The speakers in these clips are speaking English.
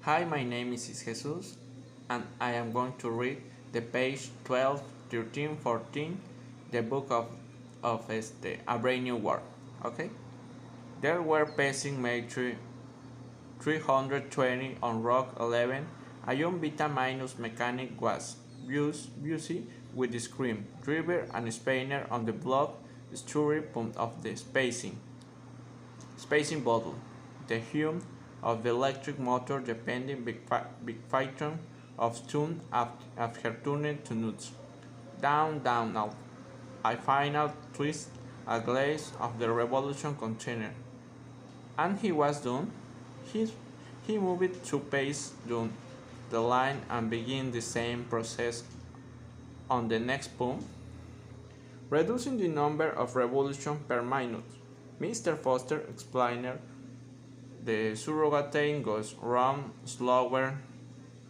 Hi, my name is Jesus, and I am going to read the page 12, 13, 14, the book of A Brave New World. Okay? There were passing May 320 on Rock 11. A young Vita Minus mechanic was busy with the scream, driver and Spainer on the block story pump of the spacing bottle. The hum of the electric motor depending big phaeton of tune after turning to nuts. Down, down, out. I final twist a glaze of the revolution container. And he was done. He, he moved two paces down the line and began the same process on the next pump, reducing the number of revolutions per minute. Mr. Foster explained the surrogate goes round slower,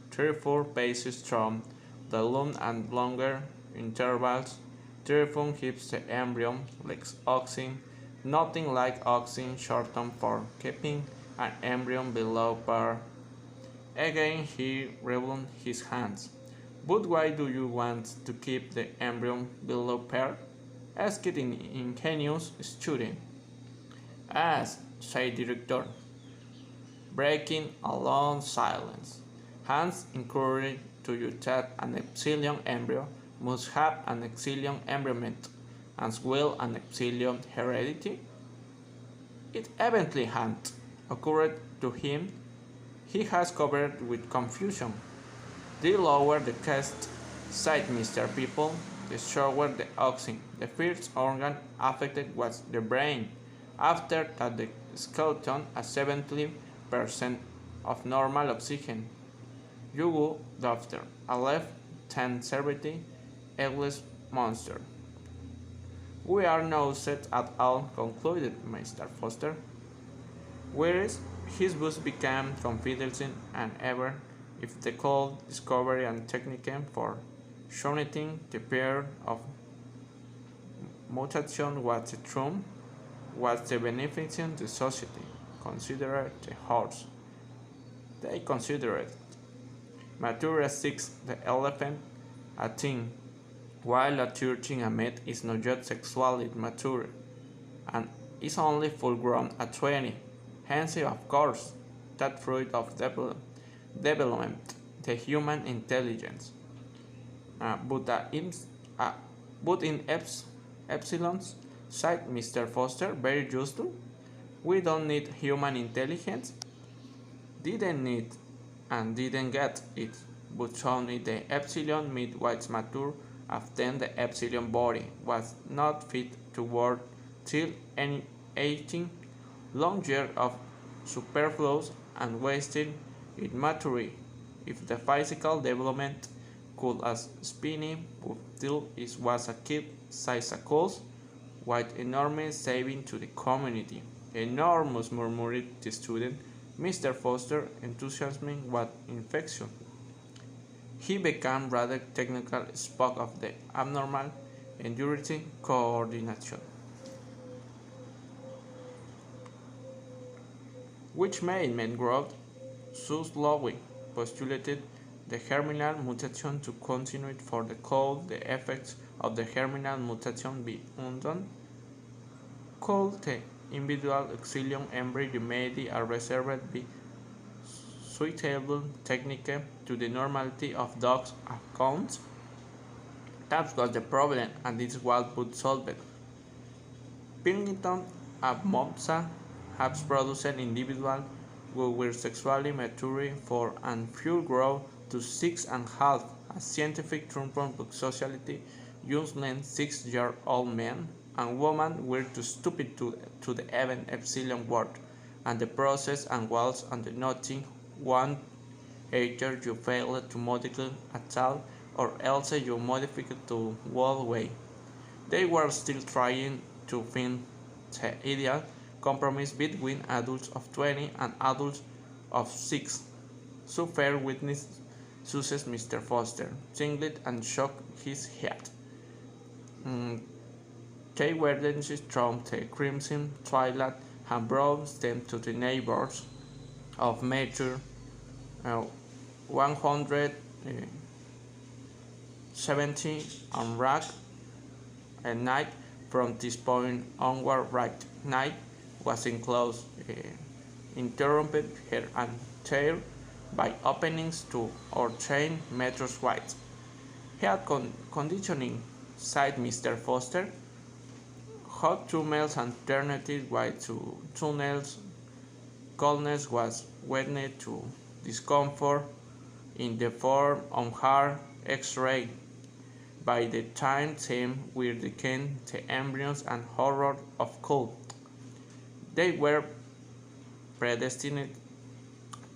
3-4 paces from the loom and longer intervals. Therefore keeps the embryo like oxen, nothing like oxen shortened for keeping an embryo below par. Again he rubbed his hands. But why do you want to keep the embryo below par? Asked an ingenious student. Ask, said the director, breaking a long silence. Hans encouraged to you that an epsilon embryo must have an epsilon embryomate, as well as an epsilon heredity. It evidently hadn't occurred to him. He has covered with confusion. The lower the chest, said Mr. People, the shorter the oxygen. The first organ affected was the brain. After that, the skeleton at 70% of normal oxygen. You go, doctor, a left-hand cervity, eggless monster. We are no set at all, concluded Mr. Foster. Whereas his books became confidential and ever if the cold discovery and technique for shortening the period of mutation was the true, was the beneficent the society considered the horse. They considered mature 6 the elephant a thing, while a 13 a mate is not yet sexually mature, and is only full grown at 20. Hence, of course, that fruit of development, the human intelligence. But, uh, but in epsilons, said Mr. Foster very justly, we don't need human intelligence. Didn't need and didn't get it, but only the epsilon mid was mature after the epsilon body was not fit to work till any 18 long years of superfluous and wasted in maturity. If the physical development could as spinning but till it was a kid size a cost, what enormous saving to the community. Enormous, murmured the student. Mr. Foster enthusiasm was infectious. He became rather technical, spoke of the abnormal endurance coordination, which made men grow so slowly, postulated the germinal mutation to continue for the cold the effects of the germinal mutation be undone. Could the individual epsilon embryo made are reserved be suitable technique to the normality of dogs' accounts? That was the problem, and this was but solved. Pilkington and Mopsa have produced individuals who were sexually mature for and full growth to 6.5, a scientific term for society usually 6-year-old men and women were too stupid to the even epsilon word, and the process and was on the nothing one either you failed to modify at all or else you modified to whole way. They were still trying to find the ideal compromise between adults of 20 and adults of 6. So fair witness success Mr. Foster, singled and shook his head. Kay Werden's from the crimson twilight and brought them to the neighbors of Major uh, 170 on rack at night. From this point onward, right night was enclosed, interrupted here and there by openings to or 10 meters wide. Air conditioning, said Mr. Foster. Hot tunnels alternated white to tunnels. Coldness was wedded to discomfort in the form of hard X-ray. By the time them were became the embryos and horror of cold, they were predestined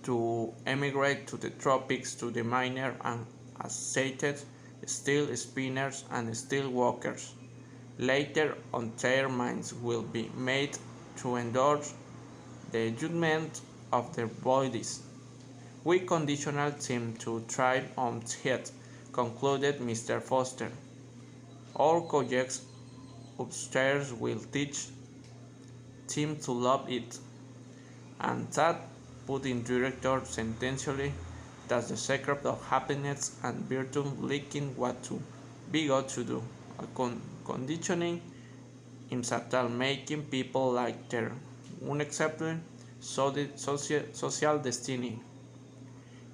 to emigrate to the tropics to the miner and aceited steel spinners and steel workers. Later on their minds will be made to endorse the judgment of their bodies. We conditional them to thrive on it, concluded Mr. Foster. Our colleagues upstairs will teach them to love it. And that, put in director sententially, that's the secret of happiness and virtue leaking what to be got to do. Conditioning in subtle making people like their unacceptable social destiny.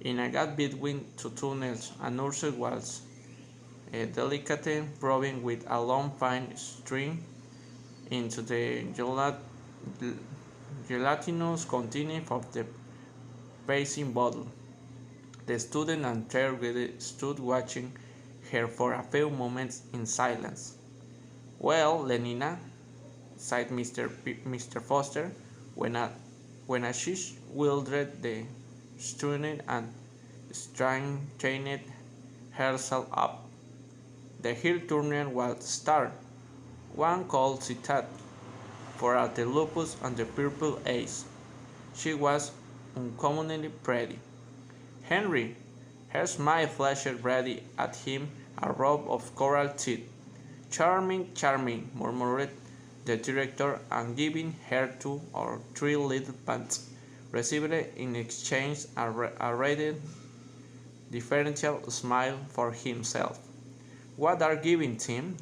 In a gap between two tunnels, a nurse was delicately probing with a long fine string into the gelatinous contents of the pacing bottle. The student and chairlady stood watching her for a few moments in silence. "Well, Lenina," sighed Mr. Foster, when she wielded the student and straightened herself up. The heel turner was start. One could see that, for at the lupus and the purple ace, she was uncommonly pretty. "Henry," her smile flashed ready at him, a row of coral teeth. "Charming, charming," murmured the director, and giving her 2 or 3 little pats, received in exchange a radiant differential smile for himself. "What are giving, Tim?"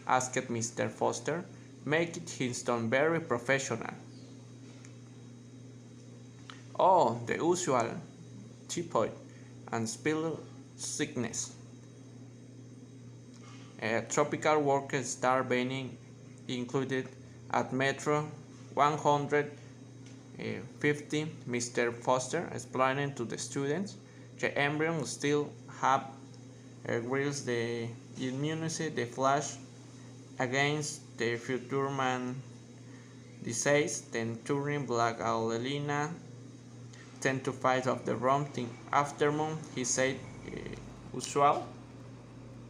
asked Mr. Foster, making his tone very professional. "Oh, the usual typhoid and spill sickness. Tropical workers start being included at Metro 150, Mr. Foster explained to the students. The embryos still have grills the immunity, the flash against the future man disease, then turning black Alelina 10 to 5 of the wrong afternoon, he said, usual.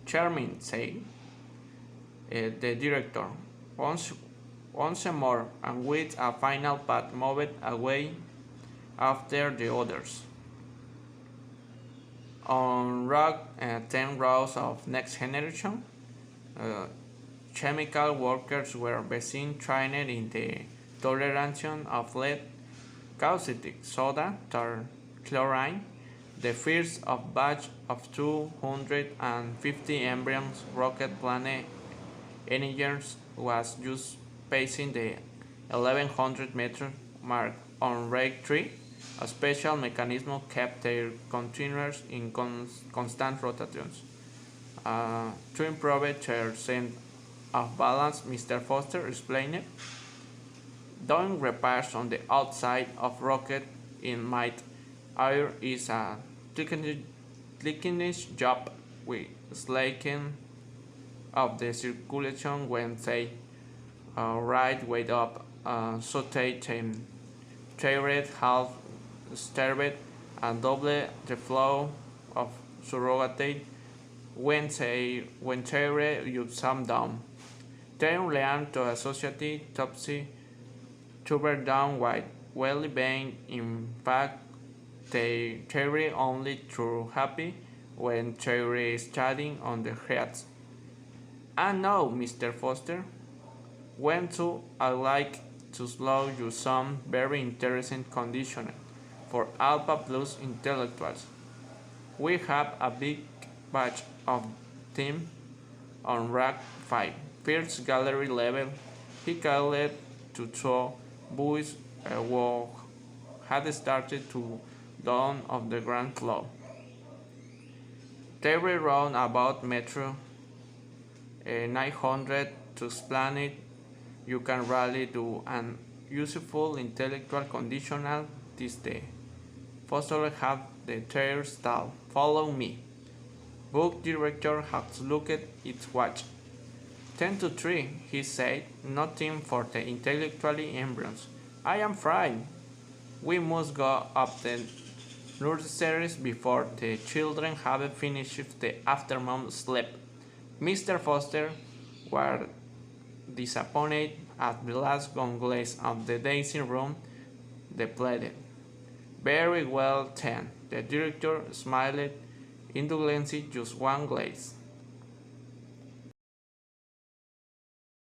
"Charming," said the director. Once more, and with a final pat moved away after the others. On rock 10 rows of next generation, chemical workers were being trained in the tolerance of lead, caustic soda, tar, chlorine. The first of batch of 250 embryos rocket planet Engineers was just passing the 1100-meter mark on Rake 3. A special mechanism kept their containers in constant rotations. To improve their sense of balance, Mr. Foster explained, "Doing repairs on the outside of rocket in mid-air is a tedious job with slaking of the circulation when they right way up, so they tired, half starved, and double the flow of surrogate when they you sum down. They learn to associate topsy tuber down white well being. In fact, they theory only true happy when theory is studying on the heads. And now, Mr. Foster, when to I like to slow you some very interesting conditioning. for Alpha Plus intellectuals. We have a big batch of them on rack 5, first gallery level. He called to two boys who had started to dawn of the ground floor. Every round about Metro 900 to explain it, you can really do an useful intellectual conditional this day. Foster have the entire stall. Follow me. Book director has looked at its watch. 10 to 3, he said, nothing for the intellectually embryos. I am frightened. We must go up the nurseries before the children have finished the afternoon sleep. Mr. Foster was disappointed at the last glass of the dancing room depleted. Very well, then. The director smiled indulgently, just one glass.